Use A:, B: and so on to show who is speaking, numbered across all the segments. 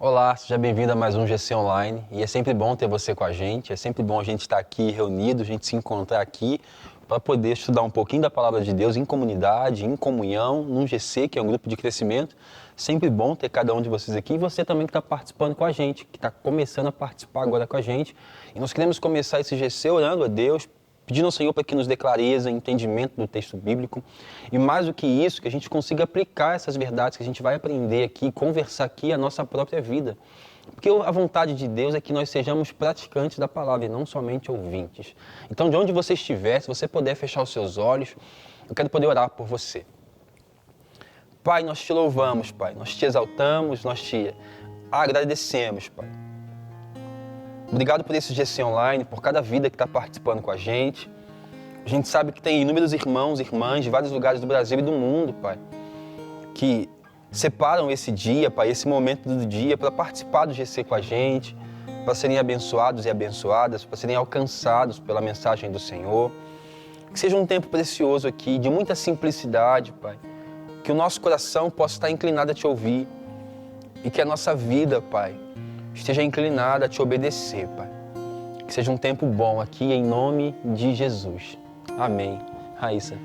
A: Olá, seja bem-vindo a mais um GC Online e é sempre bom ter você com a gente, é sempre bom a gente estar aqui reunido, a gente se encontrar aqui para poder estudar um pouquinho da Palavra de Deus em comunidade, em comunhão, num GC, que é um grupo de crescimento. Sempre bom ter cada um de vocês aqui e você também que está participando com a gente, que está começando a participar agora com a gente. E nós queremos começar esse GC orando a Deus, pedindo ao Senhor para que nos dê clareza, entendimento do texto bíblico e mais do que isso, que a gente consiga aplicar essas verdades que a gente vai aprender aqui, conversar aqui à nossa própria vida. Porque a vontade de Deus é que nós sejamos praticantes da palavra e não somente ouvintes. Então, de onde você estiver, se você puder fechar os seus olhos, eu quero poder orar por você. Pai, nós te louvamos, Pai, nós te exaltamos, nós te agradecemos, Pai. Obrigado por esse GC Online, por cada vida que está participando com a gente. A gente sabe que tem inúmeros irmãos e irmãs de vários lugares do Brasil e do mundo, Pai, que separam esse dia, Pai, esse momento do dia para participar do GC com a gente, para serem abençoados e abençoadas, para serem alcançados pela mensagem do Senhor. Que seja um tempo precioso aqui, de muita simplicidade, Pai. Que o nosso coração possa estar inclinado a Te ouvir e que a nossa vida, Pai, esteja inclinada a Te obedecer, Pai. Que seja um tempo bom aqui, em nome de Jesus. Amém. Raíssa.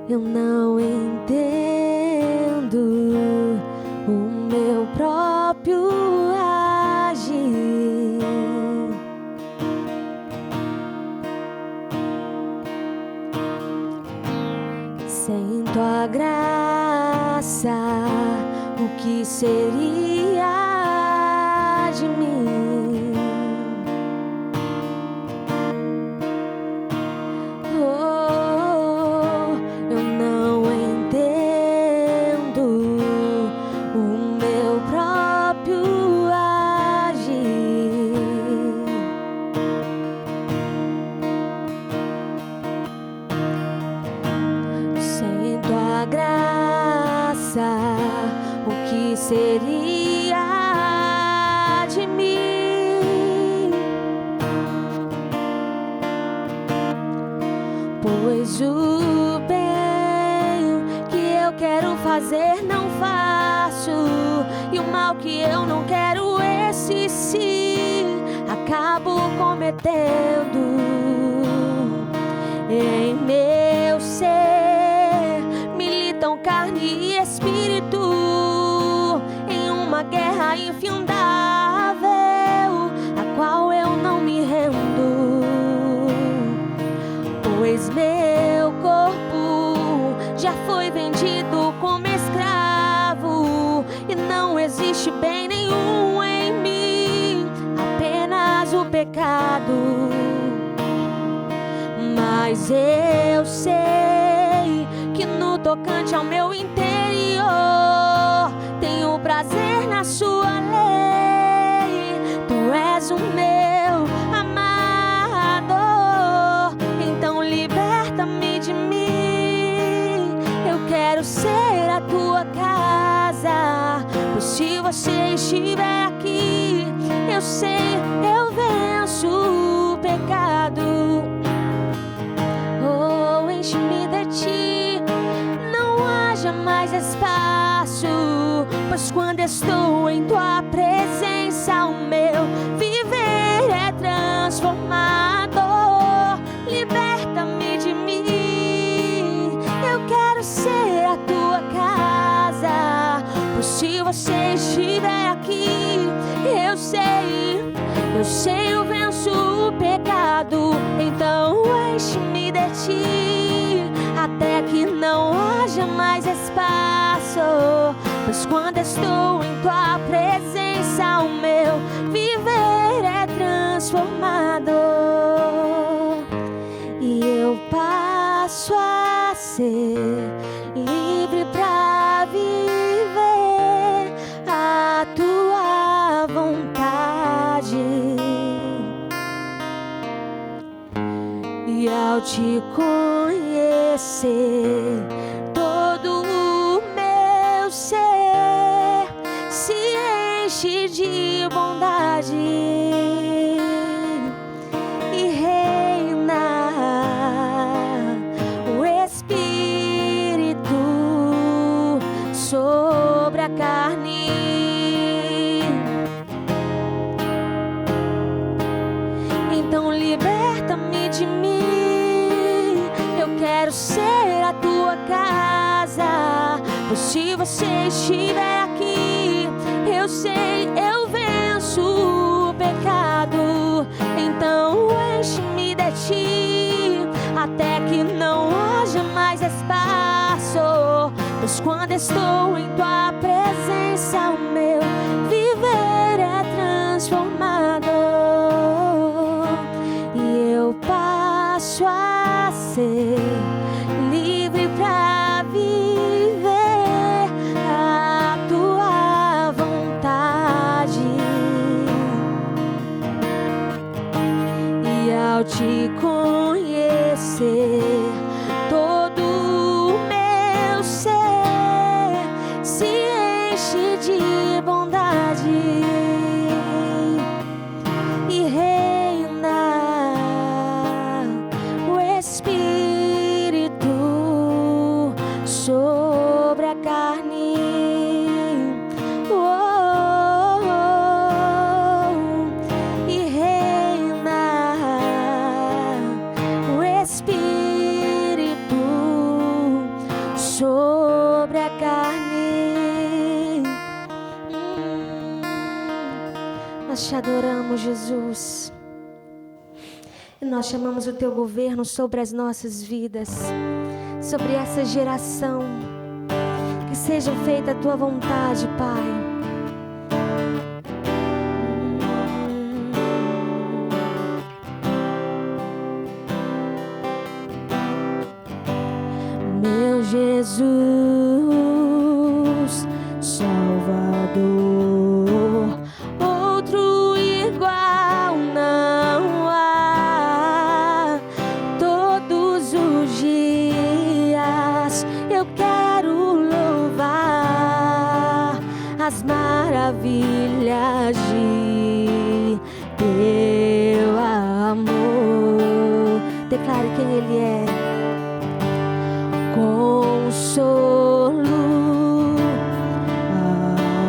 B: Eu não entendo o meu próprio agir. Sem tua graça, o que seria de mim? Oh, eu não entendo o meu próprio agir. Sem tua graça, o que seria de mim? Pois o bem que eu quero fazer não faço, e o mal que eu não quero, esse sim acabo cometendo. Em meu ser militam carne e espírito, em uma guerra infindável, a qual eu não me rendo. Pois meu corpo já foi vendido como escravo, e não existe bem nenhum em mim, apenas o pecado. Mas eu sei que no tocante ao meu interior tenho prazer na sua lei. Tu és o meu amado, então liberta-me de mim. Eu quero ser a tua casa, pois se você estiver aqui, eu sei, eu venço o pecado. Oh, enche-me de ti, não haja mais espaço, pois quando estou em tua presença, o meu viver é transformado. Liberta-me de mim, eu quero ser a tua casa, pois se você estiver aqui, eu sei, eu venço o pecado. Então enche-me de ti, até que não haja mais espaço, pois quando estou em tua presença, o meu viver é transformado, e eu passo a ser livre pra viver a tua vontade. E ao te conhecer, todo o meu ser se enche de bondade e reina o Espírito sobre a carne. Então liberta-me de mim, eu quero ser a tua casa. Pois se você estiver aqui, eu sei, eu venço o pecado. Então enche-me de ti, até que não haja mais espaço. Pois quando estou em tua presença, o meu viver é transformado. E eu passo a ser livre pra viver a tua vontade. E ao te conhecer, todo o meu ser se enche de bondade e reina o Espírito sobre a carne. E reina o Espírito sobre a carne. Nós te adoramos, Jesus. E nós chamamos o teu governo sobre as nossas vidas, sobre essa geração. Que seja feita a tua vontade, Pai. Meu Jesus, Salvador, outro igual não há. Todos os dias eu quero louvar as maravilhas de teu amor. Declare quem Ele é. Consolo,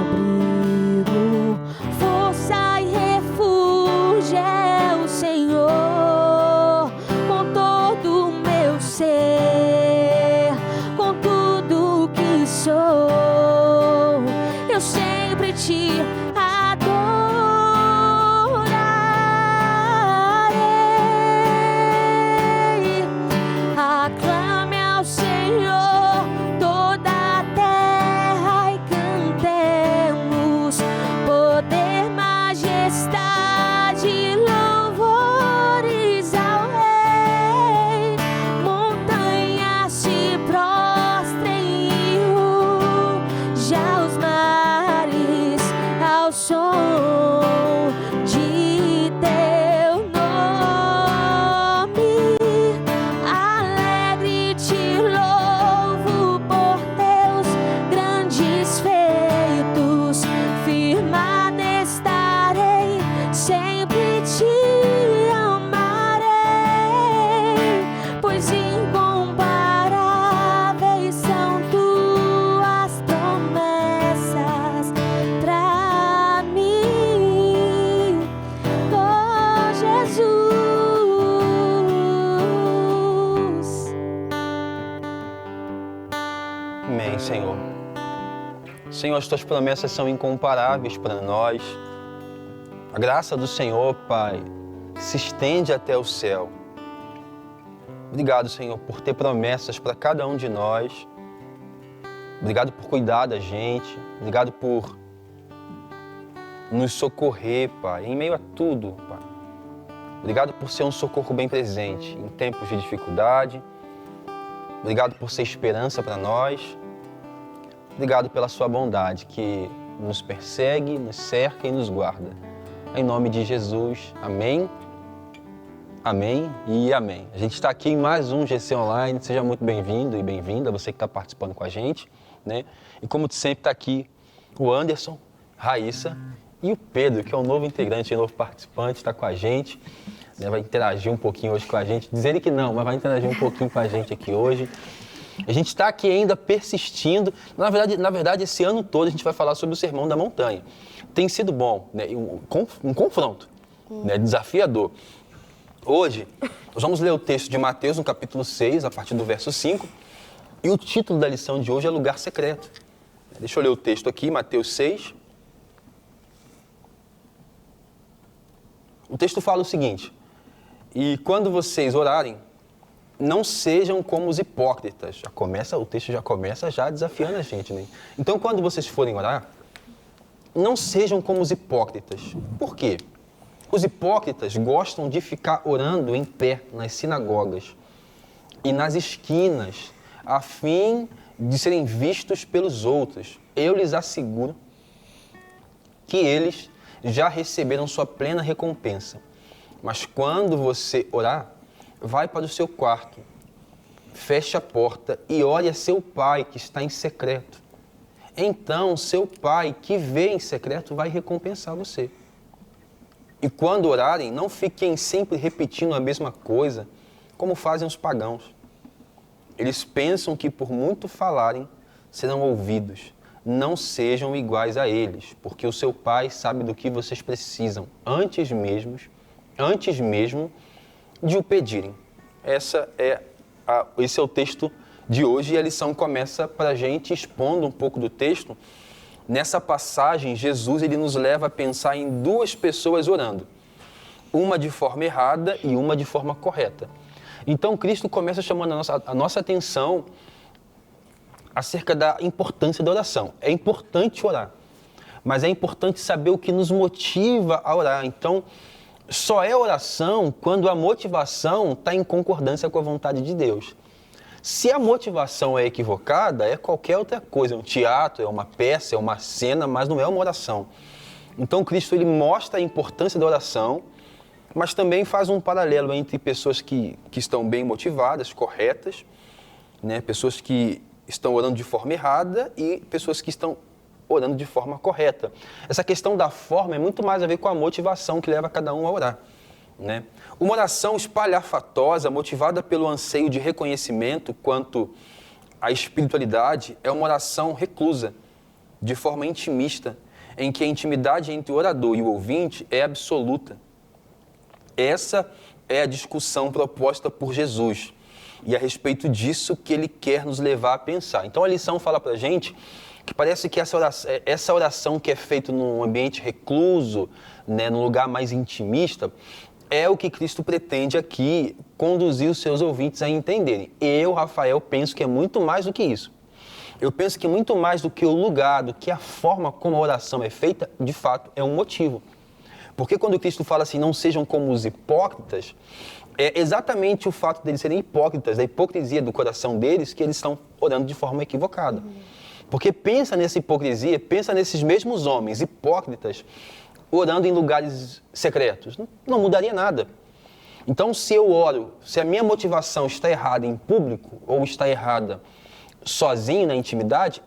B: abrigo, força e refúgio é o Senhor. Com todo o meu ser, com tudo que sou, eu sempre te adorarei. Aclame ao Senhor toda a terra e cantemos poder, majestade, louvores ao Rei. Montanhas se prostrem e já os mares ao som de teu nome. Alegre te louvo por teus grandes feitos. Firmada estarei, sempre te amarei. Pois incomparáveis são tuas promessas pra mim, oh Jesus.
A: Amém, Senhor. Senhor, as tuas promessas são incomparáveis para nós. A graça do Senhor, Pai, se estende até o céu. Obrigado, Senhor, por ter promessas para cada um de nós. Obrigado por cuidar da gente. Obrigado por nos socorrer, Pai, em meio a tudo, Pai. Obrigado por ser um socorro bem presente em tempos de dificuldade. Obrigado por ser esperança para nós. Obrigado pela sua bondade que nos persegue, nos cerca e nos guarda. Em nome de Jesus, amém, amém e amém. A gente está aqui em mais um GC Online. Seja muito bem-vindo e bem-vinda, você que está participando com a gente, né? E como sempre está aqui o Anderson, Raíssa e o Pedro, que é um novo integrante, um novo participante, está com a gente, né? Vai interagir um pouquinho hoje com a gente. Diz ele que não, mas vai interagir um pouquinho com a gente aqui hoje. A gente está aqui ainda persistindo. Na verdade, esse ano todo a gente vai falar sobre o Sermão da Montanha. Tem sido bom, né? Um confronto, né? Desafiador. Hoje, nós vamos ler o texto de Mateus, no capítulo 6, a partir do verso 5. E o título da lição de hoje é Lugar Secreto. Deixa eu ler o texto aqui, Mateus 6. O texto fala o seguinte: e quando vocês orarem, não sejam como os hipócritas. O texto já começa desafiando a gente, né? Então, quando vocês forem orar, não sejam como os hipócritas. Por quê? Os hipócritas gostam de ficar orando em pé nas sinagogas e nas esquinas, a fim de serem vistos pelos outros. Eu lhes asseguro que eles já receberam sua plena recompensa. Mas quando você orar, vai para o seu quarto, feche a porta e ore a seu pai que está em secreto. Então, seu pai que vê em secreto vai recompensar você. E quando orarem, não fiquem sempre repetindo a mesma coisa, como fazem os pagãos. Eles pensam que por muito falarem, serão ouvidos. Não sejam iguais a eles, porque o seu pai sabe do que vocês precisam, antes mesmo de o pedirem. Esse é o texto de hoje e a lição começa para a gente expondo um pouco do texto. Nessa passagem, Jesus ele nos leva a pensar em duas pessoas orando, uma de forma errada e uma de forma correta. Então, Cristo começa chamando a nossa atenção acerca da importância da oração. É importante orar, mas é importante saber o que nos motiva a orar. Então, só é oração quando a motivação está em concordância com a vontade de Deus. Se a motivação é equivocada, é qualquer outra coisa. É um teatro, é uma peça, é uma cena, mas não é uma oração. Então, Cristo ele mostra a importância da oração, mas também faz um paralelo entre pessoas que estão bem motivadas, corretas, né? Pessoas que estão orando de forma errada e pessoas que estão orando de forma correta. Essa questão da forma é muito mais a ver com a motivação que leva cada um a orar, né? Uma oração espalhafatosa, motivada pelo anseio de reconhecimento quanto à espiritualidade, é uma oração reclusa, de forma intimista, em que a intimidade entre o orador e o ouvinte é absoluta. Essa é a discussão proposta por Jesus e a respeito disso que ele quer nos levar a pensar. Então a lição fala para a gente que parece que essa oração que é feita num ambiente recluso, né, num lugar mais intimista, é o que Cristo pretende aqui conduzir os seus ouvintes a entenderem. Eu, Rafael, penso que é muito mais do que isso. Eu penso que muito mais do que o lugar, do que a forma como a oração é feita, de fato, é um motivo. Porque quando Cristo fala assim, não sejam como os hipócritas, é exatamente o fato deles serem hipócritas, da hipocrisia do coração deles, que eles estão orando de forma equivocada. Porque pensa nessa hipocrisia, pensa nesses mesmos homens hipócritas, orando em lugares secretos. Não mudaria nada. Então, se eu oro, se a minha motivação está errada em público ou está errada sozinho na intimidade,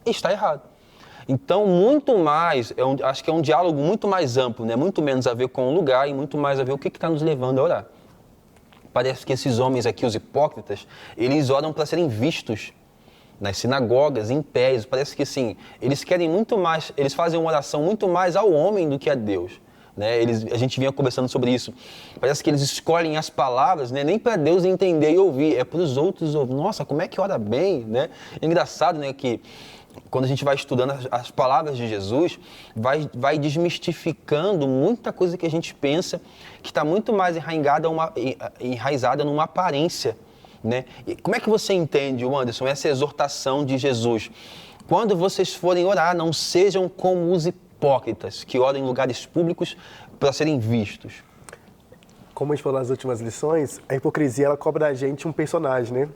A: está errado. Então, muito mais, acho que é um diálogo muito mais amplo, né? Muito menos a ver com o lugar e muito mais a ver o que está nos levando a orar. Parece que esses homens aqui, os hipócritas, eles oram para serem vistos nas sinagogas, em pés. Parece que assim, eles querem muito mais, eles fazem uma oração muito mais ao homem do que a Deus, né? A gente vinha conversando sobre isso. Parece que eles escolhem as palavras, né? Nem para Deus entender e ouvir, é para os outros ouvir. Nossa, como é que ora bem, né? É engraçado, né, que quando a gente vai estudando as palavras de Jesus, vai desmistificando muita coisa que a gente pensa que está muito mais enraizada numa aparência, né? E como é que você entende, Anderson, essa exortação de Jesus? Quando vocês forem orar, não sejam como os hipócritas, que oram em lugares públicos para serem vistos.
C: Como a gente falou nas últimas lições, a hipocrisia ela cobra da gente um personagem, né?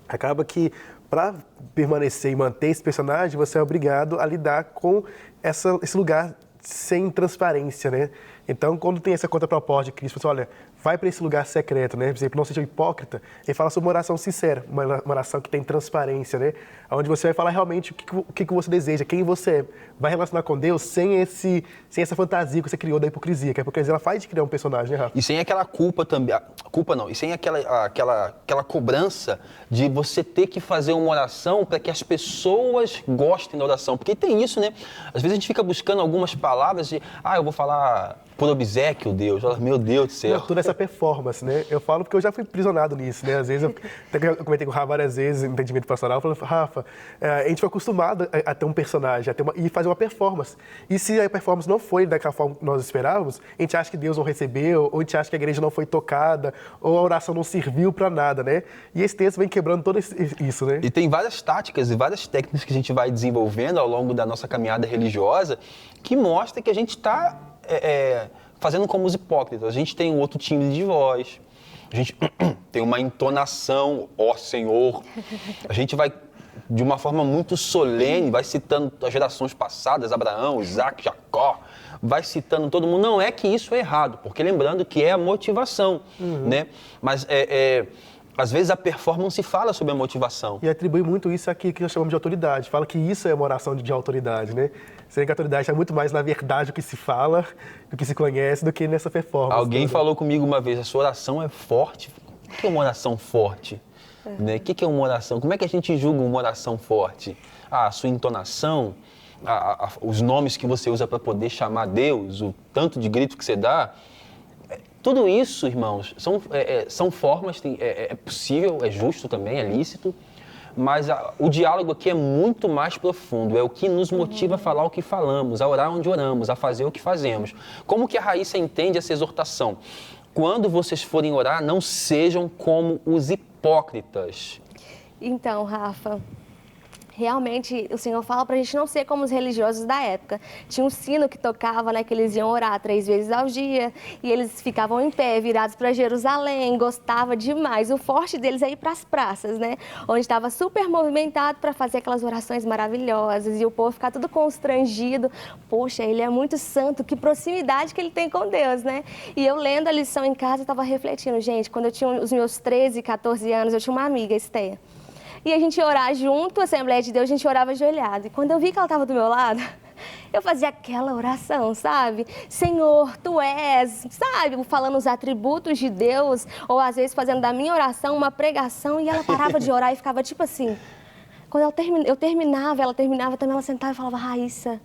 C: Acaba que para permanecer e manter esse personagem, você é obrigado a lidar com esse lugar sem transparência, né? Então, quando tem essa contraproposta de Cristo, você olha, vai para esse lugar secreto, né? Por exemplo, não seja hipócrita. Ele fala sobre uma oração sincera, uma oração que tem transparência, né? Onde você vai falar realmente o que você deseja, quem você é. Vai relacionar com Deus sem essa fantasia que você criou da hipocrisia, que a hipocrisia ela faz de criar um personagem, né, Rafa?
A: E sem aquela culpa também, culpa não, e sem aquela cobrança de você ter que fazer uma oração para que as pessoas gostem da oração. Porque tem isso, né? Às vezes a gente fica buscando algumas palavras de, eu vou falar por obséquio, Deus. Meu Deus do céu.
C: Toda essa performance, né? Eu falo porque eu já fui prisionado nisso, né? Às vezes, eu comentei com o Rafa várias vezes, no entendimento pastoral, eu falei, Rafa, a gente foi acostumado a ter um personagem, e fazer uma performance. E se a performance não foi daquela forma que nós esperávamos, a gente acha que Deus não recebeu, ou a gente acha que a igreja não foi tocada, ou a oração não serviu para nada, né? E esse texto vem quebrando todo isso, né?
A: E tem várias táticas e várias técnicas que a gente vai desenvolvendo ao longo da nossa caminhada religiosa que mostra que a gente está fazendo como os hipócritas. A gente tem um outro timbre de voz, a gente tem uma entonação, ó Senhor. A gente vai, de uma forma muito solene, vai citando as gerações passadas, Abraão, Isaac, Jacó, vai citando todo mundo. Não é que isso é errado, porque lembrando que é a motivação, né? Mas às vezes a performance fala sobre a motivação.
C: E atribui muito isso aqui que nós chamamos de autoridade. Fala que isso é uma oração de autoridade, né? Sendo que a autoridade está muito mais na verdade o que se fala, do que se conhece, do que nessa performance.
A: Alguém falou comigo uma vez, a sua oração é forte. O que é uma oração forte? Né? O que é uma oração? Como é que a gente julga uma oração forte? A sua entonação, os nomes que você usa para poder chamar Deus, o tanto de grito que você dá. Tudo isso, irmãos, são formas, é possível, é justo também, é lícito, mas o diálogo aqui é muito mais profundo, é o que nos motiva a falar o que falamos, a orar onde oramos, a fazer o que fazemos. Como que a Raíssa entende essa exortação? Quando vocês forem orar, não sejam como os hipócritas.
B: Então, Rafa, realmente o Senhor fala pra gente não ser como os religiosos da época. Tinha um sino que tocava, né, que eles iam orar 3 vezes ao dia e eles ficavam em pé, virados para Jerusalém, gostava demais. O forte deles é ir para as praças, né, onde estava super movimentado para fazer aquelas orações maravilhosas e o povo ficar tudo constrangido. Poxa, ele é muito santo, que proximidade que ele tem com Deus, né? E eu lendo a lição em casa, eu estava refletindo, gente, quando eu tinha os meus 13, 14 anos, eu tinha uma amiga, Estéia. E a gente ia orar junto, a Assembleia de Deus, a gente orava ajoelhado. E quando eu vi que ela estava do meu lado, eu fazia aquela oração, sabe? Senhor, Tu és, sabe? Falando os atributos de Deus, ou às vezes fazendo da minha oração uma pregação, e ela parava de orar e ficava tipo assim. Quando eu terminava, ela terminava também, ela sentava e falava, Raíssa,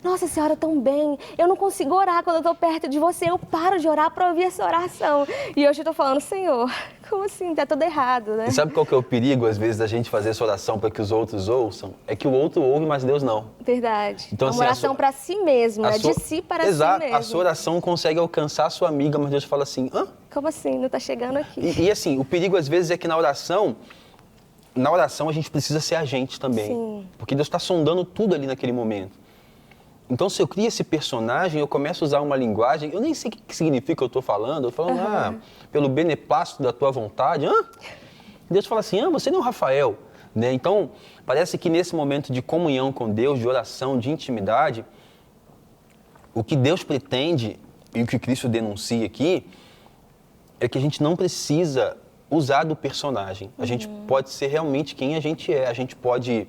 B: nossa, você ora tão bem, eu não consigo orar quando eu estou perto de você, eu paro de orar para ouvir essa oração. E hoje eu estou falando, Senhor, como assim? Está tudo errado, né?
A: E sabe qual que é o perigo, às vezes, da gente fazer essa oração para que os outros ouçam? É que o outro ouve, mas Deus não.
B: Verdade.
A: Então,
B: uma oração para si mesmo, né? De si para
A: Exato.
B: si mesmo.
A: A sua oração consegue alcançar a sua amiga, mas Deus fala assim, hã?
B: Como assim? Não está chegando aqui.
A: E assim, o perigo, às vezes, é que na oração a gente precisa ser agente também.
B: Sim.
A: Porque Deus está sondando tudo ali naquele momento. Então, se eu crio esse personagem, eu começo a usar uma linguagem, eu nem sei o que significa que eu estou falando, eu falo, pelo beneplácito da tua vontade, Deus fala assim, você não é o Rafael, né? Então, parece que nesse momento de comunhão com Deus, de oração, de intimidade, o que Deus pretende, e o que Cristo denuncia aqui, é que a gente não precisa usar do personagem. A gente pode ser realmente quem a gente é, a gente pode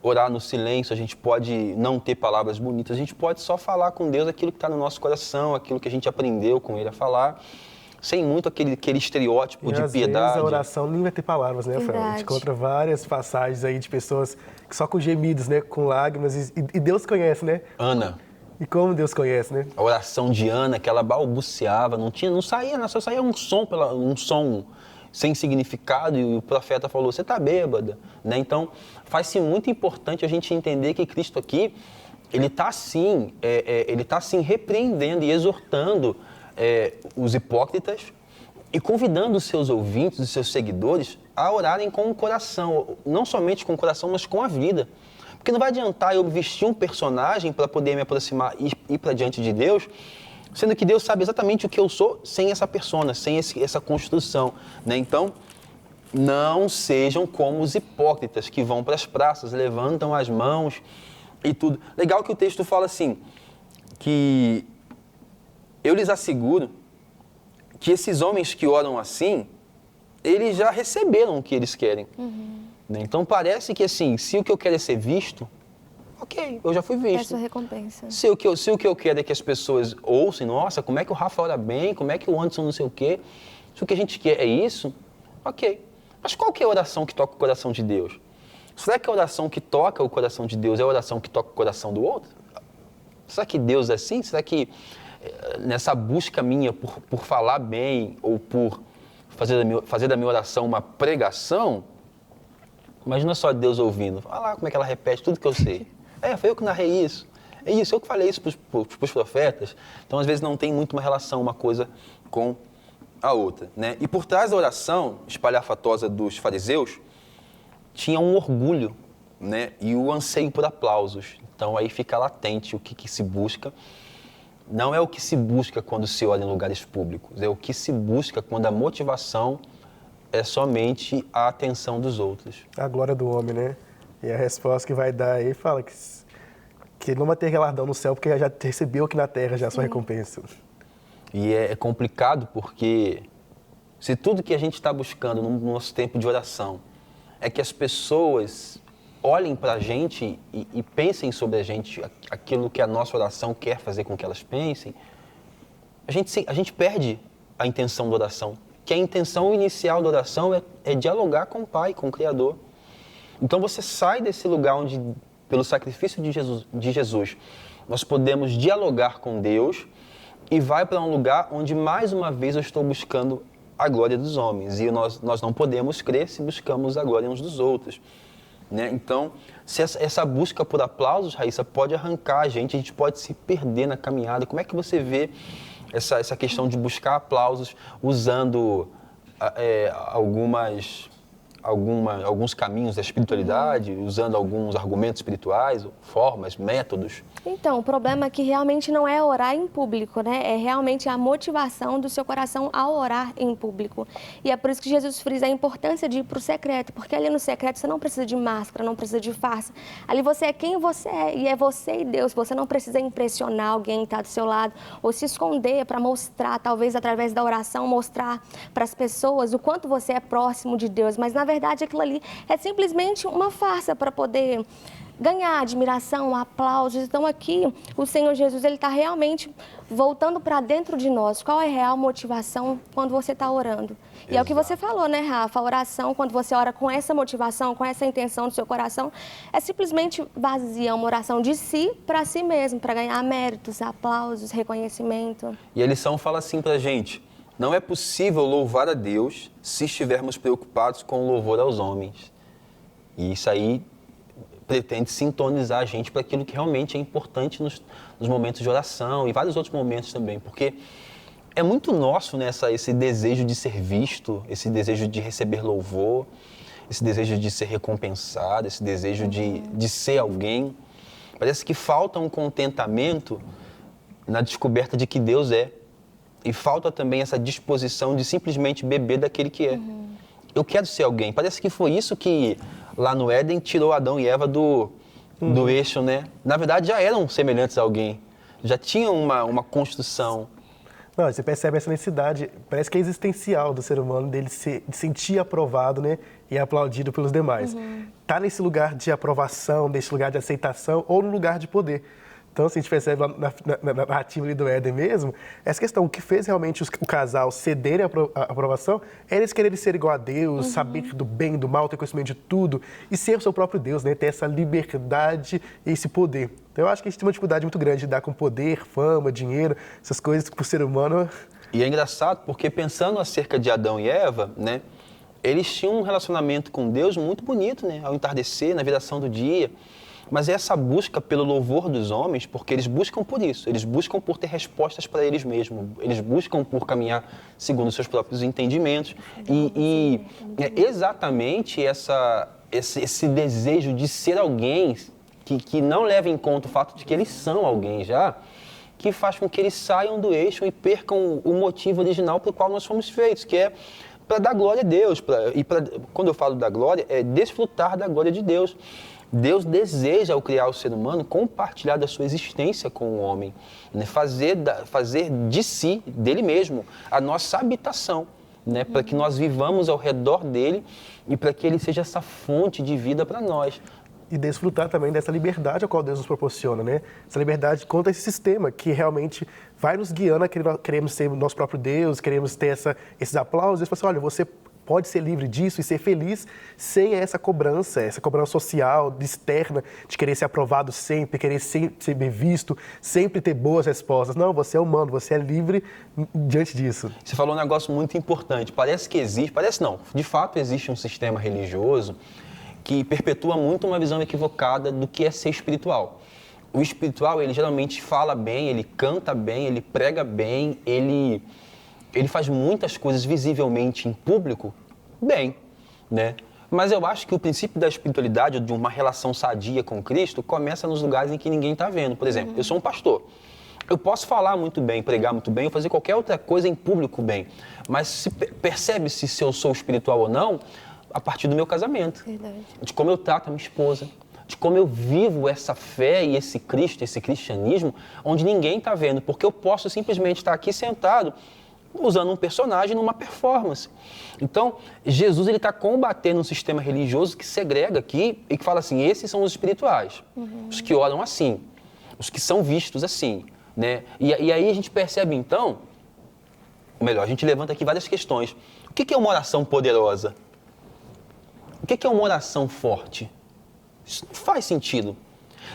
A: orar no silêncio, a gente pode não ter palavras bonitas, a gente pode só falar com Deus aquilo que está no nosso coração, aquilo que a gente aprendeu com Ele a falar, sem muito aquele estereótipo de piedade.
C: Às vezes a oração nem vai ter palavras, né, Fran? A gente encontra várias passagens aí de pessoas que só com gemidos, né, com lágrimas, e Deus conhece, né?
A: Ana.
C: E como Deus conhece, né?
A: A oração de Ana, que ela balbuciava, não saía, só saía um som sem significado, e o profeta falou, você está bêbada, né? Então, faz-se muito importante a gente entender que Cristo aqui, ele está sim repreendendo e exortando os hipócritas e convidando os seus ouvintes, os seus seguidores, a orarem com o coração, não somente com o coração, mas com a vida. Porque não vai adiantar eu vestir um personagem para poder me aproximar e ir para diante de Deus, sendo que Deus sabe exatamente o que eu sou sem essa persona, sem essa construção, né? Então, não sejam como os hipócritas que vão para as praças, levantam as mãos e tudo. Legal que o texto fala assim, que eu lhes asseguro que esses homens que oram assim, eles já receberam o que eles querem. Né? Então parece que assim, se o que eu quero é ser visto, ok, eu já fui visto.
B: É a sua recompensa.
A: Se o que eu quero é que as pessoas ouçam, nossa, como é que o Rafa ora bem, como é que o Anderson não sei o quê, se o que a gente quer é isso, ok. Mas qual que é a oração que toca o coração de Deus? Será que a oração que toca o coração de Deus é a oração que toca o coração do outro? Será que Deus é assim? Será que nessa busca minha por falar bem ou por fazer da minha oração uma pregação, imagina só Deus ouvindo. Olha lá como é que ela repete tudo que eu sei. Foi eu que narrei isso. É isso, eu que falei isso para os profetas. Então, às vezes, não tem muito uma relação uma coisa com a outra. Né? E por trás da oração espalhafatosa dos fariseus, tinha um orgulho, né? E o anseio por aplausos. Então, aí fica latente o que se busca. Não é o que se busca quando se olha em lugares públicos, é o que se busca quando a motivação é somente a atenção dos outros.
C: A glória do homem, né? E a resposta que vai dar aí fala que ele não vai ter galardão no céu porque já recebeu aqui na terra já a sua recompensa.
A: E é complicado porque se tudo que a gente está buscando no nosso tempo de oração é que as pessoas olhem para a gente e pensem sobre a gente aquilo que a nossa oração quer fazer com que elas pensem, a gente perde a intenção da oração. Que a intenção inicial da oração é dialogar com o Pai, com o Criador. Então você sai desse lugar onde, pelo sacrifício de Jesus, nós podemos dialogar com Deus e vai para um lugar onde, mais uma vez, eu estou buscando a glória dos homens. E nós não podemos crer se buscamos a glória uns dos outros. Né? Então, se essa busca por aplausos, Raíssa, pode arrancar a gente pode se perder na caminhada. Como é que você vê essa questão de buscar aplausos usando alguns caminhos da espiritualidade, usando alguns argumentos espirituais, formas, métodos?
B: Então, o problema é que realmente não é orar em público, né? É realmente a motivação do seu coração ao orar em público. E é por isso que Jesus frisa a importância de ir para o secreto, porque ali no secreto você não precisa de máscara, não precisa de farsa. Ali você é quem você é, e é você e Deus. Você não precisa impressionar alguém que está do seu lado, ou se esconder para mostrar, talvez através da oração, mostrar para as pessoas o quanto você é próximo de Deus. Mas, na verdade, aquilo ali é simplesmente uma farsa para poder ganhar admiração, aplausos. Então aqui o Senhor Jesus, ele está realmente voltando para dentro de nós. Qual é a real motivação quando você está orando? E Exato. É o que você falou, né, Rafa? A oração, quando você ora com essa motivação, com essa intenção do seu coração, é simplesmente vazia, uma oração de si para si mesmo, para ganhar méritos, aplausos, reconhecimento.
A: E a lição fala assim para a gente: não é possível louvar a Deus se estivermos preocupados com o louvor aos homens. E isso aí pretende sintonizar a gente para aquilo que realmente é importante nos momentos de oração e vários outros momentos também, porque é muito nosso, né, esse desejo de ser visto, esse desejo de receber louvor, esse desejo de ser recompensado, esse desejo de ser alguém. Parece que falta um contentamento na descoberta de que Deus é, e falta também essa disposição de simplesmente beber daquele que é. Eu quero ser alguém. Parece que foi isso que lá no Éden tirou Adão e Eva do eixo, né? Na verdade, já eram semelhantes a alguém. Já tinham uma construção.
C: Não, você percebe essa necessidade, parece que é existencial do ser humano, dele se sentir aprovado, né? E aplaudido pelos demais. Tá nesse lugar de aprovação, nesse lugar de aceitação ou no lugar de poder. Então, assim, a gente percebe lá na narrativa ali do Éden mesmo, essa questão, o que fez realmente o casal cederem a aprovação, é eles quererem ser igual a Deus, saber do bem, do mal, ter conhecimento de tudo, e ser o seu próprio Deus, né? Ter essa liberdade e esse poder. Então, eu acho que a gente tem uma dificuldade muito grande de lidar com poder, fama, dinheiro, essas coisas que, por ser humano...
A: E é engraçado, porque pensando acerca de Adão e Eva, né? Eles tinham um relacionamento com Deus muito bonito, né? Ao entardecer, na viração do dia. Mas essa busca pelo louvor dos homens, porque eles buscam por isso, eles buscam por ter respostas para eles mesmos, eles buscam por caminhar segundo os seus próprios entendimentos. E é exatamente esse desejo de ser alguém que não leva em conta o fato de que eles são alguém já, que faz com que eles saiam do eixo e percam o motivo original pelo qual nós fomos feitos, que é para dar glória a Deus. Quando eu falo da glória, é desfrutar da glória de Deus. Deus deseja, ao criar o ser humano, compartilhar da sua existência com o homem, né? Fazer de si, dele mesmo, a nossa habitação, né? Para que nós vivamos ao redor dele e para que ele seja essa fonte de vida para nós.
C: E desfrutar também dessa liberdade a qual Deus nos proporciona, né? Essa liberdade contra esse sistema que realmente vai nos guiando a queremos ser o nosso próprio Deus, queremos ter esses aplausos. Ele fala assim, olha, você pode ser livre disso e ser feliz sem essa cobrança social, externa, de querer ser aprovado sempre, querer ser bem visto, sempre ter boas respostas. Não, você é humano, você é livre diante disso.
A: Você falou um negócio muito importante. Parece não, de fato existe um sistema religioso que perpetua muito uma visão equivocada do que é ser espiritual. O espiritual, ele geralmente fala bem, ele canta bem, ele prega bem, ele faz muitas coisas visivelmente em público bem, né? Mas eu acho que o princípio da espiritualidade, ou de uma relação sadia com Cristo, começa nos lugares em que ninguém está vendo. Por exemplo, eu sou um pastor. Eu posso falar muito bem, pregar muito bem, ou fazer qualquer outra coisa em público bem. Mas percebe-se se eu sou espiritual ou não a partir do meu casamento.
B: Verdade.
A: De como eu trato a minha esposa, de como eu vivo essa fé e esse Cristo, esse cristianismo, onde ninguém está vendo. Porque eu posso simplesmente estar aqui sentado usando um personagem numa performance. Então, Jesus está combatendo um sistema religioso que segrega aqui e que fala assim, esses são os espirituais, os que oram assim, os que são vistos assim, né? E aí a gente percebe então, ou melhor, a gente levanta aqui várias questões. O que é uma oração poderosa? O que é uma oração forte? Isso não faz sentido.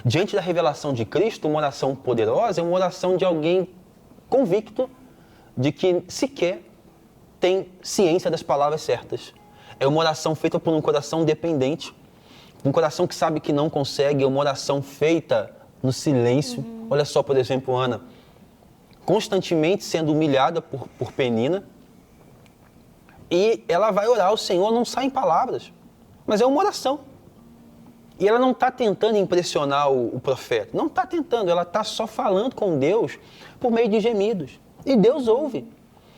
A: Diante da revelação de Cristo, uma oração poderosa é uma oração de alguém convicto de que sequer tem ciência das palavras certas. É uma oração feita por um coração dependente, um coração que sabe que não consegue, é uma oração feita no silêncio. Olha só, por exemplo, Ana, constantemente sendo humilhada por Penina, e ela vai orar ao Senhor, não saem palavras, mas é uma oração. E ela não está tentando impressionar o profeta, não está tentando, ela está só falando com Deus por meio de gemidos. E Deus ouve.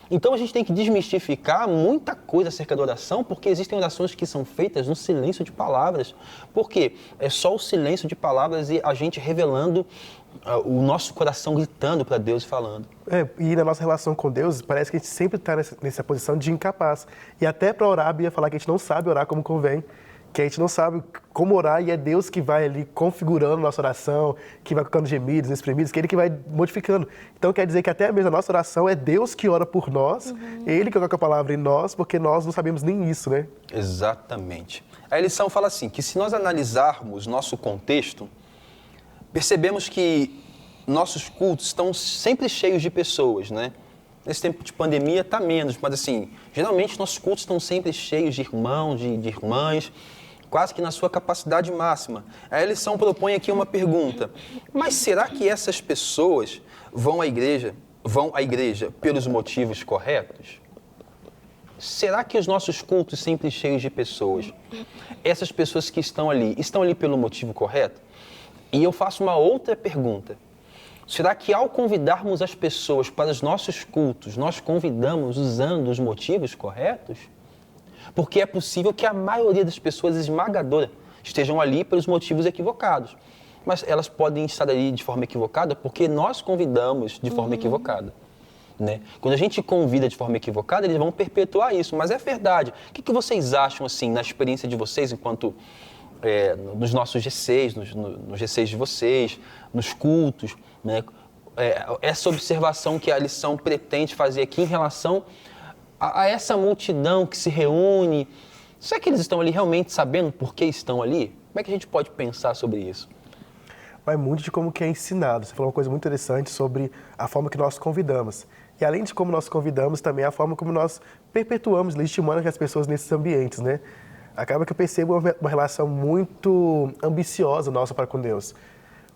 A: Então a gente tem que desmistificar muita coisa acerca da oração, porque existem orações que são feitas no silêncio de palavras. Por quê? É só o silêncio de palavras e a gente revelando o nosso coração gritando para Deus e falando.
C: E na nossa relação com Deus, parece que a gente sempre está nessa posição de incapaz. E até para orar, a Bíblia fala que a gente não sabe orar como convém, que a gente não sabe como orar e é Deus que vai ali configurando nossa oração, que vai colocando gemidos, exprimidos, que é Ele que vai modificando. Então quer dizer que até mesmo a nossa oração é Deus que ora por nós, Ele que coloca a palavra em nós, porque nós não sabemos nem isso, né?
A: Exatamente. A lição fala assim, que se nós analisarmos nosso contexto, percebemos que nossos cultos estão sempre cheios de pessoas, né? Nesse tempo de pandemia está menos, mas assim, geralmente nossos cultos estão sempre cheios de irmãos, de irmãs, quase que na sua capacidade máxima. A lição propõe aqui uma pergunta, mas será que essas pessoas vão à igreja pelos motivos corretos? Será que os nossos cultos sempre cheios de pessoas, essas pessoas que estão ali pelo motivo correto? E eu faço uma outra pergunta. Será que ao convidarmos as pessoas para os nossos cultos, nós convidamos usando os motivos corretos? Porque é possível que a maioria das pessoas esmagadora estejam ali pelos motivos equivocados. Mas elas podem estar ali de forma equivocada porque nós convidamos de forma equivocada. Né? Quando a gente convida de forma equivocada, eles vão perpetuar isso. Mas é verdade. O que vocês acham, assim, na experiência de vocês, enquanto nos nossos G6, nos G6 de vocês, nos cultos, né? Essa observação que a lição pretende fazer aqui em relação a essa multidão que se reúne, será que eles estão ali realmente sabendo por que estão ali? Como é que a gente pode pensar sobre isso?
C: Vai muito de como que é ensinado. Você falou uma coisa muito interessante sobre a forma que nós convidamos. E além de como nós convidamos, também a forma como nós perpetuamos, legitimando as pessoas nesses ambientes, né? Acaba que eu percebo uma relação muito ambiciosa nossa para com Deus.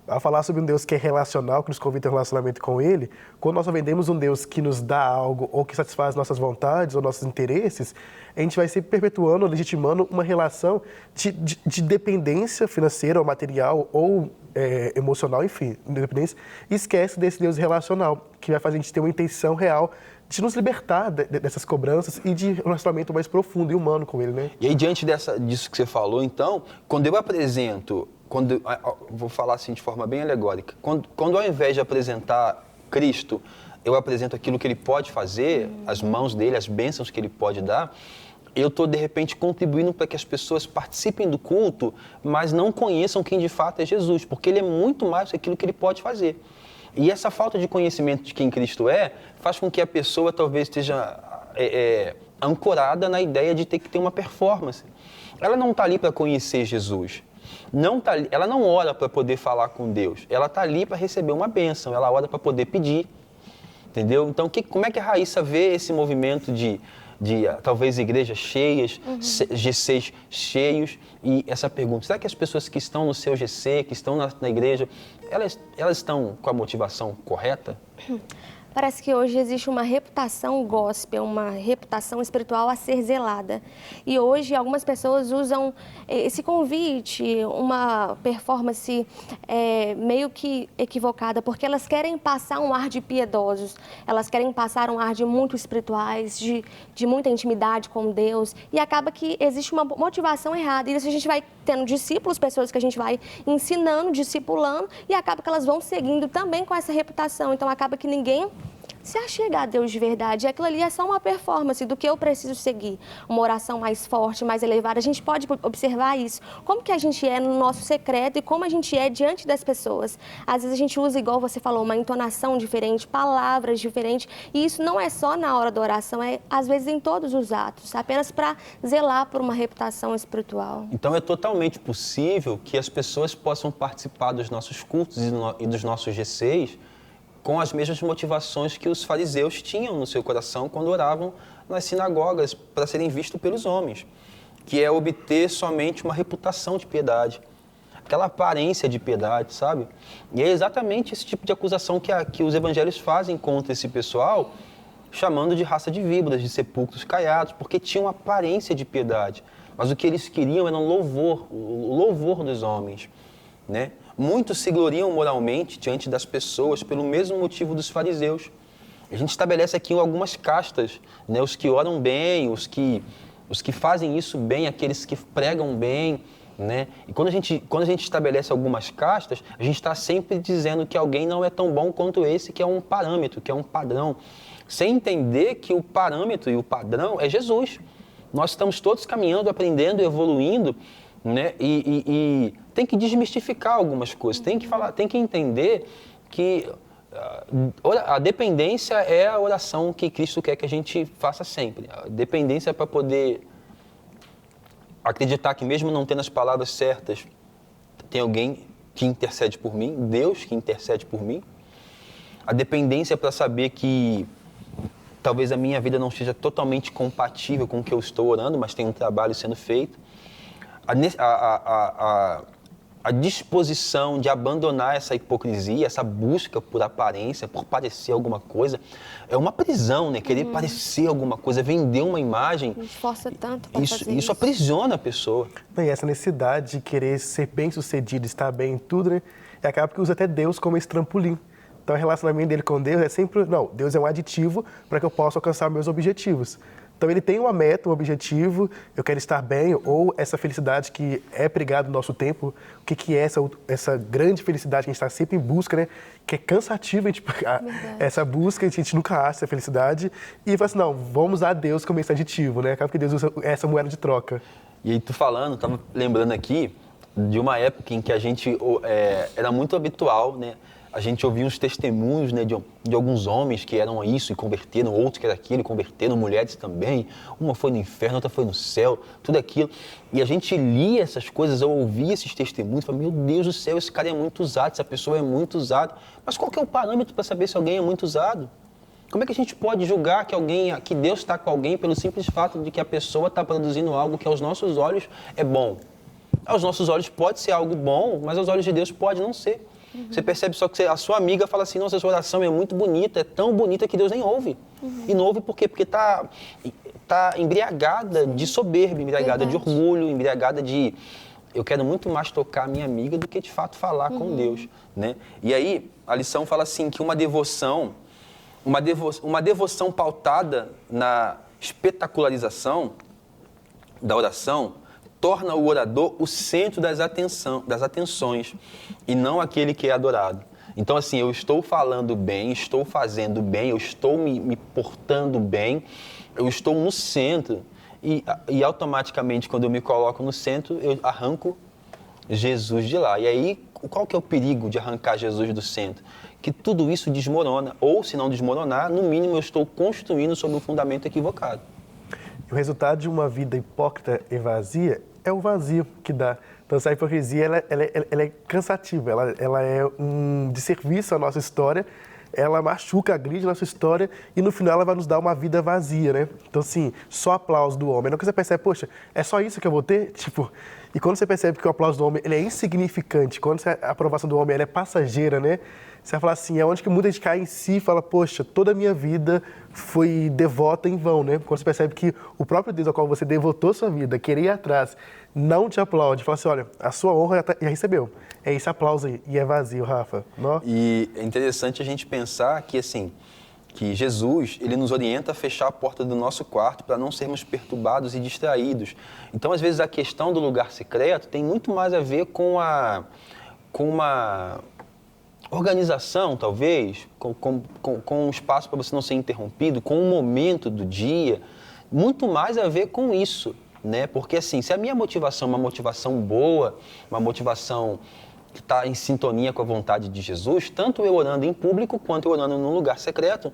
C: Ao falar sobre um Deus que é relacional, que nos convida a um relacionamento com Ele, quando nós vendemos um Deus que nos dá algo ou que satisfaz nossas vontades ou nossos interesses, a gente vai sempre perpetuando, legitimando uma relação de dependência financeira ou material ou emocional, enfim, independência, e esquece desse Deus relacional, que vai fazer a gente ter uma intenção real de nos libertar dessas cobranças e de um relacionamento mais profundo e humano com Ele, né?
A: E aí, diante disso que você falou, então, quando eu apresento vou falar assim de forma bem alegórica, quando ao invés de apresentar Cristo, eu apresento aquilo que ele pode fazer, as mãos dele, as bênçãos que ele pode dar, eu estou, de repente, contribuindo para que as pessoas participem do culto, mas não conheçam quem de fato é Jesus, porque ele é muito mais do que aquilo que ele pode fazer. E essa falta de conhecimento de quem Cristo é, faz com que a pessoa talvez esteja ancorada na ideia de ter que ter uma performance. Ela não está ali para conhecer Jesus. Ela não ora para poder falar com Deus. Ela está ali para receber uma bênção. Ela ora para poder pedir. Entendeu? Então, como é que a Raíssa vê esse movimento de talvez igrejas cheias, GCs cheios? E essa pergunta, será que as pessoas que estão no seu GC, que estão na igreja, elas estão com a motivação correta?
D: Parece que hoje existe uma reputação gospel, uma reputação espiritual a ser zelada. E hoje algumas pessoas usam esse convite, uma performance meio que equivocada, porque elas querem passar um ar de piedosos, elas querem passar um ar de muito espirituais, de muita intimidade com Deus, e acaba que existe uma motivação errada. E isso a gente vai tendo discípulos, pessoas que a gente vai ensinando, discipulando, e acaba que elas vão seguindo também com essa reputação. Então acaba que ninguém se achega a Deus de verdade. E aquilo ali é só uma performance do que eu preciso seguir. Uma oração mais forte, mais elevada. A gente pode observar isso. Como que a gente é no nosso secreto e como a gente é diante das pessoas. Às vezes a gente usa, igual você falou, uma entonação diferente, palavras diferentes. E isso não é só na hora da oração, é às vezes em todos os atos. Apenas para zelar por uma reputação espiritual.
A: Então é totalmente possível que as pessoas possam participar dos nossos cultos e dos nossos GCs com as mesmas motivações que os fariseus tinham no seu coração quando oravam nas sinagogas para serem vistos pelos homens, que é obter somente uma reputação de piedade, aquela aparência de piedade, sabe? E é exatamente esse tipo de acusação que os evangelhos fazem contra esse pessoal, chamando de raça de víboras, de sepulcros caiados, porque tinham aparência de piedade, mas o que eles queriam era o louvor dos homens, né? Muitos se gloriam moralmente diante das pessoas pelo mesmo motivo dos fariseus. A gente estabelece aqui algumas castas, né? Os que oram bem, os que fazem isso bem, aqueles que pregam bem, né? E quando a gente estabelece algumas castas, a gente está sempre dizendo que alguém não é tão bom quanto esse, que é um parâmetro, que é um padrão, sem entender que o parâmetro e o padrão é Jesus. Nós estamos todos caminhando, aprendendo, evoluindo, né? E tem que desmistificar algumas coisas, tem que entender que a dependência é a oração que Cristo quer que a gente faça sempre. A dependência é para poder acreditar que mesmo não tendo as palavras certas, tem alguém que intercede por mim, Deus que intercede por mim. A dependência é para saber que talvez a minha vida não seja totalmente compatível com o que eu estou orando, mas tem um trabalho sendo feito. A disposição de abandonar essa hipocrisia, essa busca por aparência, por parecer alguma coisa, é uma prisão, né? Querer parecer alguma coisa, vender uma imagem.
D: A gente força tanto para fazer
A: isso aprisiona a pessoa.
C: E essa necessidade de querer ser bem-sucedido, estar bem em tudo, né? E acaba que usa até Deus como esse trampolim. Então, o relacionamento dele com Deus é sempre... Não, Deus é um aditivo para que eu possa alcançar meus objetivos. Então, ele tem uma meta, um objetivo, eu quero estar bem, ou essa felicidade que é pregada no nosso tempo. O que é essa grande felicidade que a gente está sempre em busca, né? Que é cansativa, essa busca, a gente nunca acha essa felicidade. E fala assim, não, vamos usar Deus como esse aditivo, né? Acaba que Deus usa essa moeda de troca.
A: E aí, estava lembrando aqui de uma época em que a gente era muito habitual, né? A gente ouvia uns testemunhos, né, de alguns homens que eram isso e converteram, outros que era aquilo e converteram, mulheres também. Uma foi no inferno, outra foi no céu, tudo aquilo. E a gente lia essas coisas, eu ouvia esses testemunhos e falava, meu Deus do céu, esse cara é muito usado, essa pessoa é muito usada. Mas qual que é o parâmetro para saber se alguém é muito usado? Como é que a gente pode julgar que Deus está com alguém pelo simples fato de que a pessoa está produzindo algo que aos nossos olhos é bom? Aos nossos olhos pode ser algo bom, mas aos olhos de Deus pode não ser. Você percebe só que a sua amiga fala assim, nossa, sua oração é muito bonita, é tão bonita que Deus nem ouve. E não ouve por quê? Porque está embriagada de soberba, embriagada de orgulho, embriagada de... Eu quero muito mais tocar a minha amiga do que, de fato, falar com Deus, né? E aí, a lição fala assim, que uma devoção pautada na espetacularização da oração torna o orador o centro das atenções e não aquele que é adorado. Então, assim, eu estou falando bem, estou fazendo bem, eu estou me portando bem, eu estou no centro e automaticamente, quando eu me coloco no centro, eu arranco Jesus de lá. E aí, qual que é o perigo de arrancar Jesus do centro? Que tudo isso desmorona, ou se não desmoronar, no mínimo eu estou construindo sobre um fundamento equivocado.
C: E o resultado de uma vida hipócrita e vazia é o vazio que dá. Então, essa hipocrisia ela é cansativa, ela é um desserviço à nossa história, ela machuca, agride a nossa história e no final ela vai nos dar uma vida vazia, né? Então, assim, só aplauso do homem. Não que você percebe, poxa, é só isso que eu vou ter? Tipo, e quando você percebe que o aplauso do homem ele é insignificante, quando a aprovação do homem ela é passageira, né? Você vai falar assim, é onde que muita gente cai em si e fala, poxa, toda a minha vida foi devota em vão, né? Quando você percebe que o próprio Deus ao qual você devotou sua vida, querer ir atrás, não te aplaude, fala assim, olha, a sua honra já recebeu. É esse aplauso aí, e é vazio, Rafa. Não?
A: E é interessante a gente pensar que, assim, que Jesus, ele nos orienta a fechar a porta do nosso quarto para não sermos perturbados e distraídos. Então, às vezes, a questão do lugar secreto tem muito mais a ver com uma organização, talvez, com um espaço para você não ser interrompido, com um momento do dia, muito mais a ver com isso, né? Porque, assim, se a minha motivação é uma motivação boa, uma motivação que está em sintonia com a vontade de Jesus, tanto eu orando em público quanto eu orando num lugar secreto,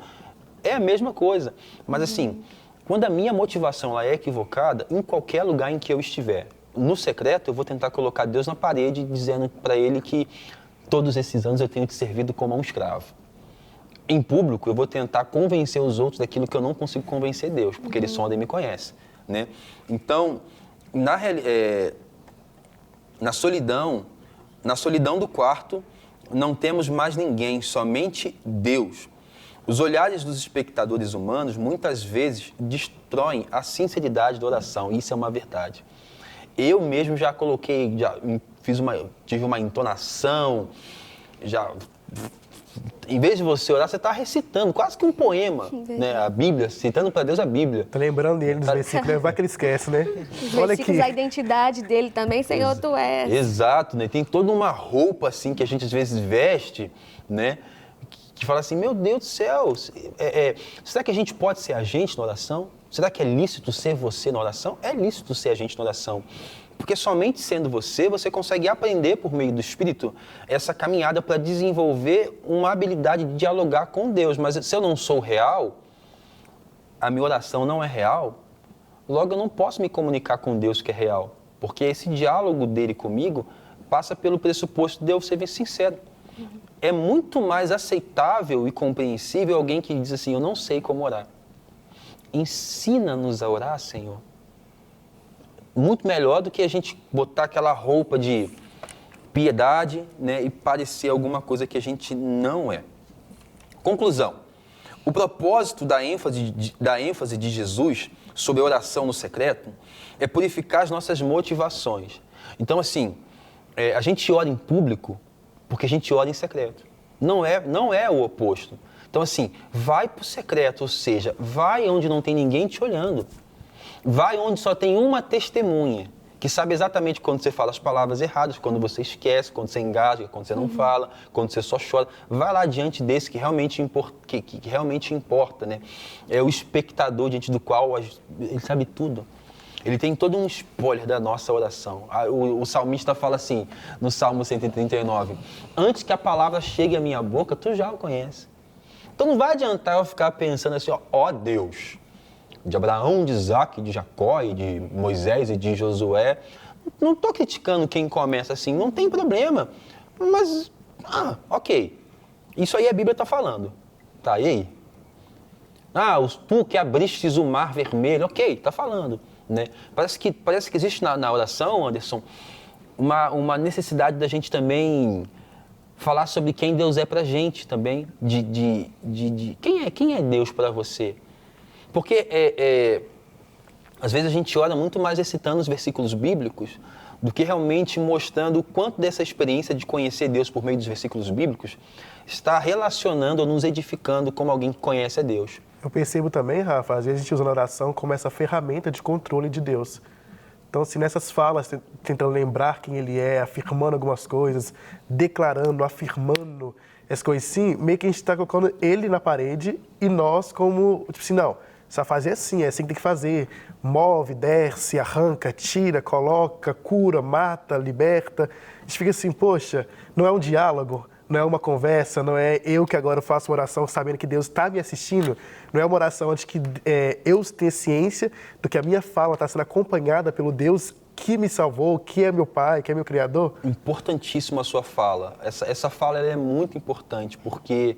A: é a mesma coisa. Mas, assim, quando a minha motivação ela é equivocada, em qualquer lugar em que eu estiver, no secreto, eu vou tentar colocar Deus na parede, dizendo para Ele que todos esses anos eu tenho te servido como a um escravo. Em público, eu vou tentar convencer os outros daquilo que eu não consigo convencer Deus, porque Ele sonda e me conhece, né? Então, na solidão do quarto, não temos mais ninguém, somente Deus. Os olhares dos espectadores humanos, muitas vezes, destroem a sinceridade da oração. Isso é uma verdade. Eu mesmo já coloquei, tive uma entonação, em vez de você orar, você está recitando quase que um poema, né? A Bíblia, citando para Deus a Bíblia.
C: Tá lembrando dele dos versículos, vai que ele esquece, né?
D: Os
C: Olha
D: versículos,
C: aqui.
D: a identidade dele também, Senhor, Tu és.
A: Exato, né? Tem toda uma roupa assim que a gente às vezes veste, né? Que fala assim, meu Deus do céu, será que a gente pode ser agente na oração? Será que é lícito ser você na oração? É lícito ser agente na oração. Porque somente sendo você consegue aprender por meio do Espírito essa caminhada para desenvolver uma habilidade de dialogar com Deus. Mas se eu não sou real, a minha oração não é real, logo eu não posso me comunicar com Deus que é real. Porque esse diálogo dele comigo passa pelo pressuposto de eu ser sincero. É muito mais aceitável e compreensível alguém que diz assim, eu não sei como orar. Ensina-nos a orar, Senhor. Muito melhor do que a gente botar aquela roupa de piedade, né, e parecer alguma coisa que a gente não é. Conclusão. O propósito da ênfase de Jesus sobre a oração no secreto é purificar as nossas motivações. Então, assim, a gente ora em público porque a gente ora em secreto. Não é o oposto. Então, assim, vai para o secreto, ou seja, vai onde não tem ninguém te olhando. Vai onde só tem uma testemunha, que sabe exatamente quando você fala as palavras erradas, quando você esquece, quando você engasga, quando você não fala, quando você só chora. Vai lá diante desse que realmente importa, né? É o espectador diante do qual ele sabe tudo. Ele tem todo um spoiler da nossa oração. O salmista fala assim, no Salmo 139, antes que a palavra chegue à minha boca, tu já o conhece. Então não vai adiantar eu ficar pensando assim, ó Deus, de Abraão, de Isaac, de Jacó, e de Moisés e de Josué. Não estou criticando quem começa assim, não tem problema. Mas, ok. Isso aí a Bíblia está falando. Tá, e aí? Tu que abristes o mar vermelho, ok, está falando. Né? Parece que existe na oração, Anderson, uma necessidade da gente também falar sobre quem Deus é pra gente também. Quem é Deus para você? Porque, às vezes, a gente ora muito mais recitando os versículos bíblicos do que realmente mostrando o quanto dessa experiência de conhecer Deus por meio dos versículos bíblicos está relacionando ou nos edificando como alguém que conhece a Deus.
C: Eu percebo também, Rafa, às vezes a gente usa a oração como essa ferramenta de controle de Deus. Então, assim, nessas falas, tentando lembrar quem ele é, afirmando algumas coisas, declarando, afirmando as coisas assim, meio que a gente está colocando ele na parede e nós como, tipo assim, não, essa fase é assim que tem que fazer. Move, desce, arranca, tira, coloca, cura, mata, liberta. A gente fica assim, poxa, não é um diálogo, não é uma conversa, não é eu que agora faço uma oração sabendo que Deus está me assistindo, não é uma oração onde que, eu tenho ciência do que a minha fala está sendo acompanhada pelo Deus que me salvou, que é meu Pai, que é meu Criador.
A: Importantíssima a sua fala. Essa fala ela é muito importante, porque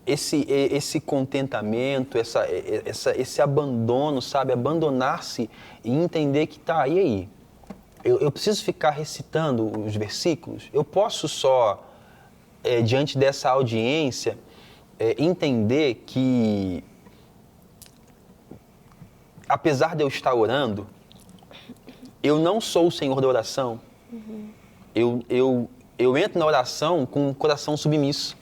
A: esse contentamento, esse abandono, sabe? Abandonar-se e entender que tá, e aí? Eu preciso ficar recitando os versículos? Eu posso só, diante dessa audiência, entender que, apesar de eu estar orando, eu não sou o Senhor da oração. Eu entro na oração com o coração submisso.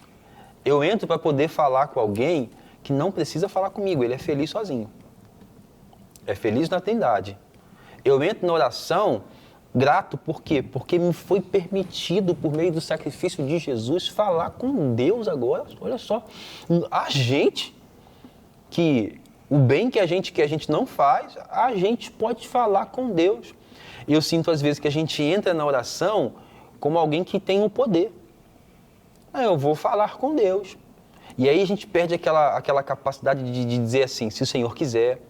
A: Eu entro para poder falar com alguém que não precisa falar comigo, ele é feliz sozinho. É feliz na Trindade. Eu entro na oração grato, por quê? Porque me foi permitido, por meio do sacrifício de Jesus, falar com Deus agora. Olha só, a gente, que o bem que a gente não faz, a gente pode falar com Deus. E eu sinto às vezes que a gente entra na oração como alguém que tem o poder. Eu vou falar com Deus. E aí a gente perde aquela capacidade de dizer assim, se o Senhor quiser,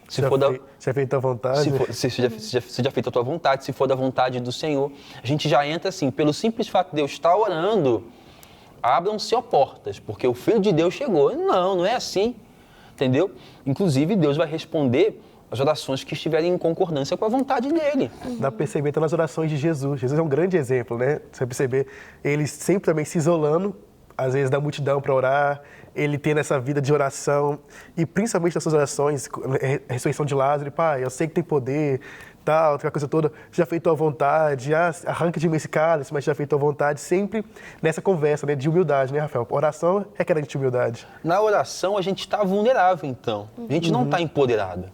A: se é feita a vontade. Seja feita a tua vontade, se for da vontade do Senhor. A gente já entra assim, pelo simples fato de eu estar orando, abram-se portas, porque o Filho de Deus chegou. Não é assim, entendeu? Inclusive, Deus vai responder as orações que estiverem em concordância com a vontade dele.
C: Dá para perceber até nas orações de Jesus. Jesus é um grande exemplo, né? Você vai perceber ele sempre também se isolando, às vezes da multidão para orar, ele tendo essa vida de oração, e principalmente nas suas orações, a ressurreição de Lázaro, Pai, eu sei que tem poder, tal, aquela coisa toda, já feito a vontade, arranca de mim esse cálice, mas já feito a vontade, sempre nessa conversa, né, de humildade, né, Rafael? Oração requer de humildade.
A: Na oração a gente está vulnerável, então. A gente não está empoderado.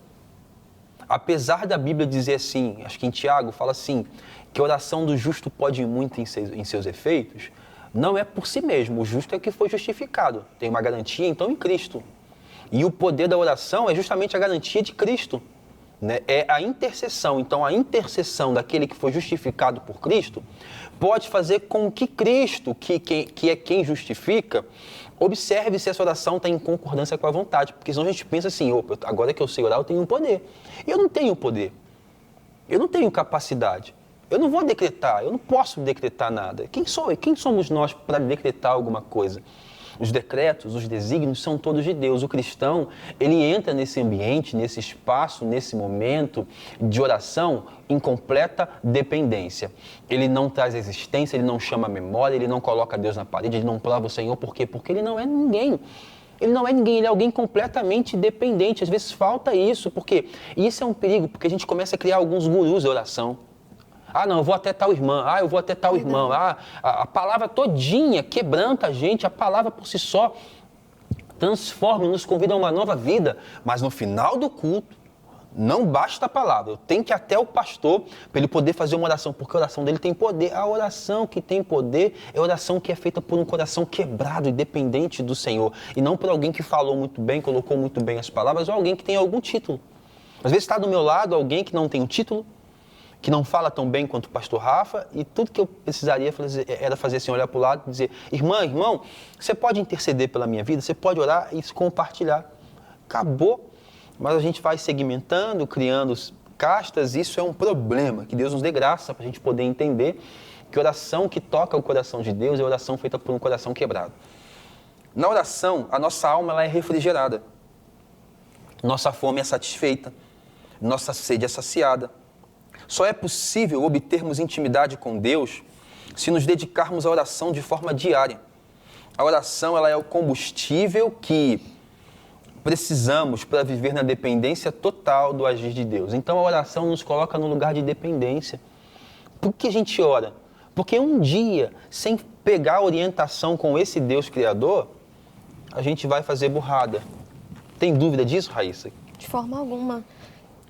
A: Apesar da Bíblia dizer assim, acho que em Tiago fala assim, que a oração do justo pode ir muito em seus efeitos, não é por si mesmo, o justo é que foi justificado. Tem uma garantia, então, em Cristo. E o poder da oração é justamente a garantia de Cristo, né? É a intercessão. Então, a intercessão daquele que foi justificado por Cristo pode fazer com que Cristo, que é quem justifica, observe se essa oração está em concordância com a vontade. Porque senão a gente pensa assim, opa, agora que eu sei orar, eu tenho um poder. E eu não tenho poder. Eu não tenho capacidade. Eu não vou decretar, eu não posso decretar nada. Quem sou eu? Quem somos nós para decretar alguma coisa? Os decretos, os desígnios são todos de Deus. O cristão, ele entra nesse ambiente, nesse espaço, nesse momento de oração em completa dependência. Ele não traz existência, ele não chama a memória, ele não coloca Deus na parede, ele não prova o Senhor. Por quê? Porque ele não é ninguém. Ele não é ninguém, ele é alguém completamente dependente. Às vezes falta isso, porque isso é um perigo, porque a gente começa a criar alguns gurus da oração. Não, eu vou até tal irmã. Eu vou até tal irmão. A palavra todinha quebranta a gente. A palavra por si só transforma, nos convida a uma nova vida. Mas no final do culto, não basta a palavra. Eu tenho que ir até o pastor para ele poder fazer uma oração, porque a oração dele tem poder. A oração que tem poder é a oração que é feita por um coração quebrado e dependente do Senhor. E não por alguém que falou muito bem, colocou muito bem as palavras, ou alguém que tem algum título. Às vezes está do meu lado alguém que não tem um título, que não fala tão bem quanto o pastor Rafa, e tudo que eu precisaria era fazer assim, olhar para o lado e dizer, irmão, você pode interceder pela minha vida, você pode orar e compartilhar. Acabou. Mas a gente vai segmentando, criando castas, isso é um problema, que Deus nos dê graça para a gente poder entender que oração que toca o coração de Deus é oração feita por um coração quebrado. Na oração, a nossa alma ela é refrigerada, nossa fome é satisfeita, nossa sede é saciada. Só é possível obtermos intimidade com Deus se nos dedicarmos à oração de forma diária. A oração ela é o combustível que precisamos para viver na dependência total do agir de Deus. Então a oração nos coloca no lugar de dependência. Por que a gente ora? Porque um dia, sem pegar a orientação com esse Deus Criador, a gente vai fazer burrada. Tem dúvida disso, Raíssa?
D: De forma alguma.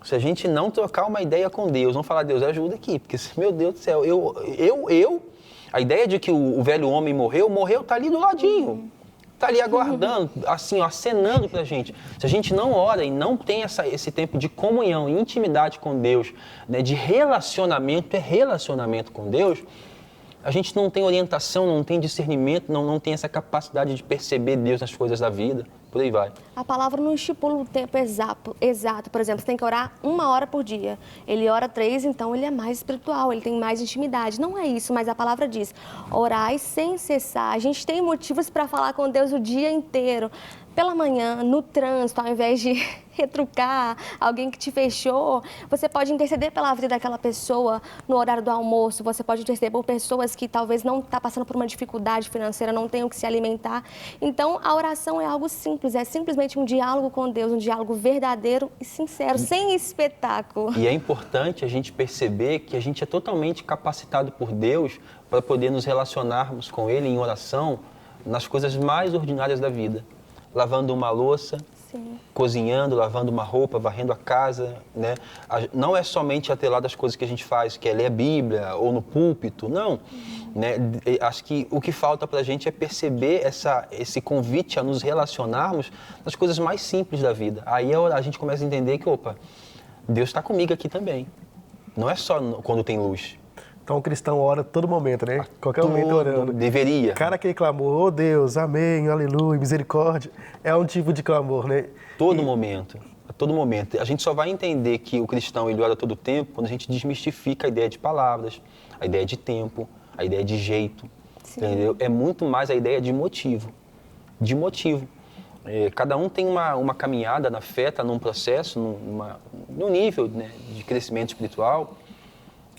A: Se a gente não trocar uma ideia com Deus, não falar, Deus, ajuda aqui, porque, meu Deus do céu, a ideia de que o velho homem morreu, tá ali do ladinho. Tá ali aguardando, assim, ó, acenando pra gente. Se a gente não ora e não tem esse tempo de comunhão, intimidade com Deus, né, de relacionamento com Deus, a gente não tem orientação, não tem discernimento, não tem essa capacidade de perceber Deus nas coisas da vida. Por aí vai.
D: A palavra não estipula o tempo exato. Por exemplo, você tem que orar 1 hora por dia. Ele ora 3, então ele é mais espiritual, ele tem mais intimidade. Não é isso, mas a palavra diz, orai sem cessar. A gente tem motivos para falar com Deus o dia inteiro. Pela manhã, no trânsito, ao invés de retrucar alguém que te fechou, você pode interceder pela vida daquela pessoa no horário do almoço, você pode interceder por pessoas que talvez não estão passando por uma dificuldade financeira, não tenham que se alimentar. Então, a oração é algo simples, é simplesmente um diálogo com Deus, um diálogo verdadeiro e sincero, sem espetáculo.
A: E é importante a gente perceber que a gente é totalmente capacitado por Deus para poder nos relacionarmos com Ele em oração nas coisas mais ordinárias da vida. Lavando uma louça, sim, cozinhando, lavando uma roupa, varrendo a casa, né? Não é somente atrelado às coisas que a gente faz, que é ler a Bíblia ou no púlpito, não. Né? Acho que o que falta para a gente é perceber esse convite a nos relacionarmos nas coisas mais simples da vida. Aí a gente começa a entender que, opa, Deus está comigo aqui também. Não é só quando tem luz.
C: Então o cristão ora a todo momento, né? Qualquer momento orando.
A: Deveria.
C: Cara, aquele clamor, oh Deus, amém, aleluia, misericórdia, é um tipo de clamor, né?
A: Todo momento, a todo momento. A gente só vai entender que o cristão ele ora todo o tempo quando a gente desmistifica a ideia de palavras, a ideia de tempo, a ideia de jeito, entendeu? É muito mais a ideia de motivo. Cada um tem uma caminhada na fé, está num processo, num nível, né, de crescimento espiritual.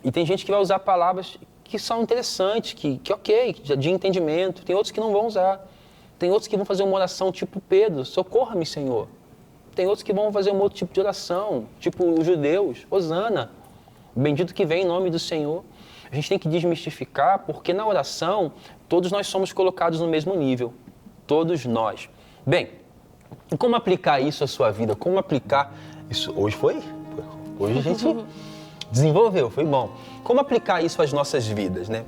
A: E tem gente que vai usar palavras que são interessantes, que ok, de entendimento. Tem outros que não vão usar. Tem outros que vão fazer uma oração tipo Pedro, socorra-me, Senhor. Tem outros que vão fazer um outro tipo de oração, tipo os judeus, Hosana, bendito que vem em nome do Senhor. A gente tem que desmistificar, porque na oração, todos nós somos colocados no mesmo nível. Todos nós. Bem, e como aplicar isso à sua vida? Como aplicar isso? Hoje a gente desenvolveu, foi bom. Como aplicar isso às nossas vidas, né?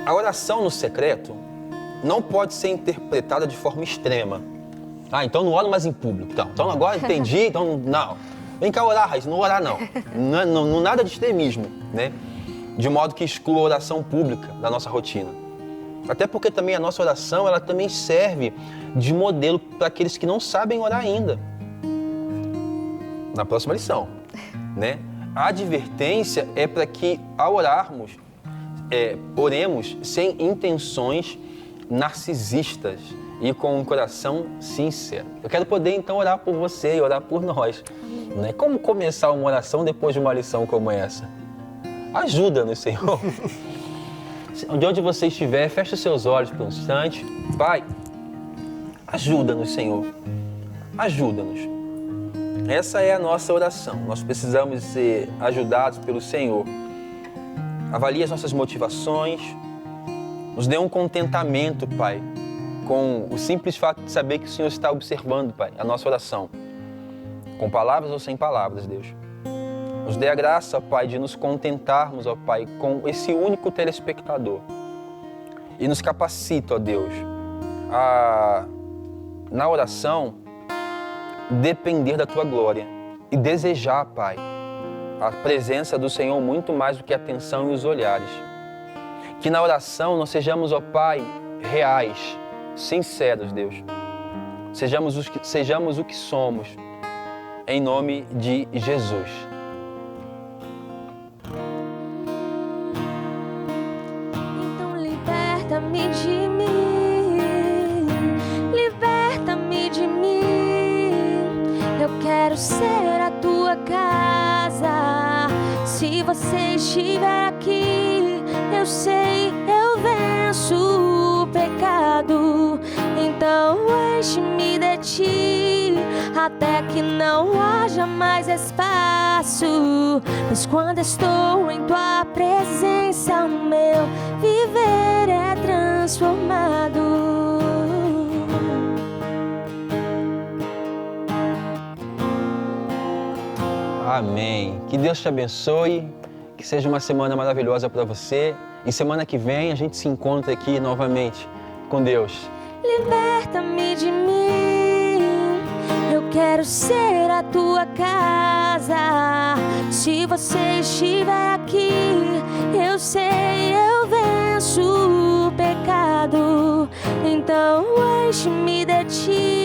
A: A oração no secreto não pode ser interpretada de forma extrema. Ah, então não oro mais em público. Então agora entendi, então não. Vem cá orar, Raiz, não orar não. Não nada de extremismo, né? De modo que exclua a oração pública da nossa rotina. Até porque também a nossa oração, ela também serve de modelo para aqueles que não sabem orar ainda. Na próxima lição, né? A advertência é para que, ao orarmos, oremos sem intenções narcisistas e com um coração sincero. Eu quero poder, então, orar por você e orar por nós. Né? Como começar uma oração depois de uma lição como essa? Ajuda-nos, Senhor. De onde você estiver, feche os seus olhos por um instante. Pai, ajuda-nos, Senhor. Ajuda-nos. Essa é a nossa oração. Nós precisamos ser ajudados pelo Senhor. Avalie as nossas motivações. Nos dê um contentamento, Pai, com o simples fato de saber que o Senhor está observando, Pai, a nossa oração. Com palavras ou sem palavras, Deus. Nos dê a graça, Pai, de nos contentarmos, ó Pai, com esse único telespectador. E nos capacita, ó Deus, na oração, depender da Tua glória e desejar, Pai, a presença do Senhor muito mais do que a atenção e os olhares. Que na oração nós sejamos, ó Pai, reais, sinceros, Deus. Sejamos o que somos, em nome de Jesus.
B: Então liberta-me de mim, liberta-me de mim. Eu quero ser a tua casa. Se você estiver aqui, eu sei, eu venço o pecado. Então enche-me de ti, até que não haja mais espaço. Mas quando estou em tua presença, o meu viver é transformado.
A: Amém. Que Deus te abençoe, que seja uma semana maravilhosa para você. E semana que vem a gente se encontra aqui novamente com Deus.
B: Liberta-me de mim, eu quero ser a tua casa. Se você estiver aqui, eu sei, eu venço o pecado. Então enche-me de ti.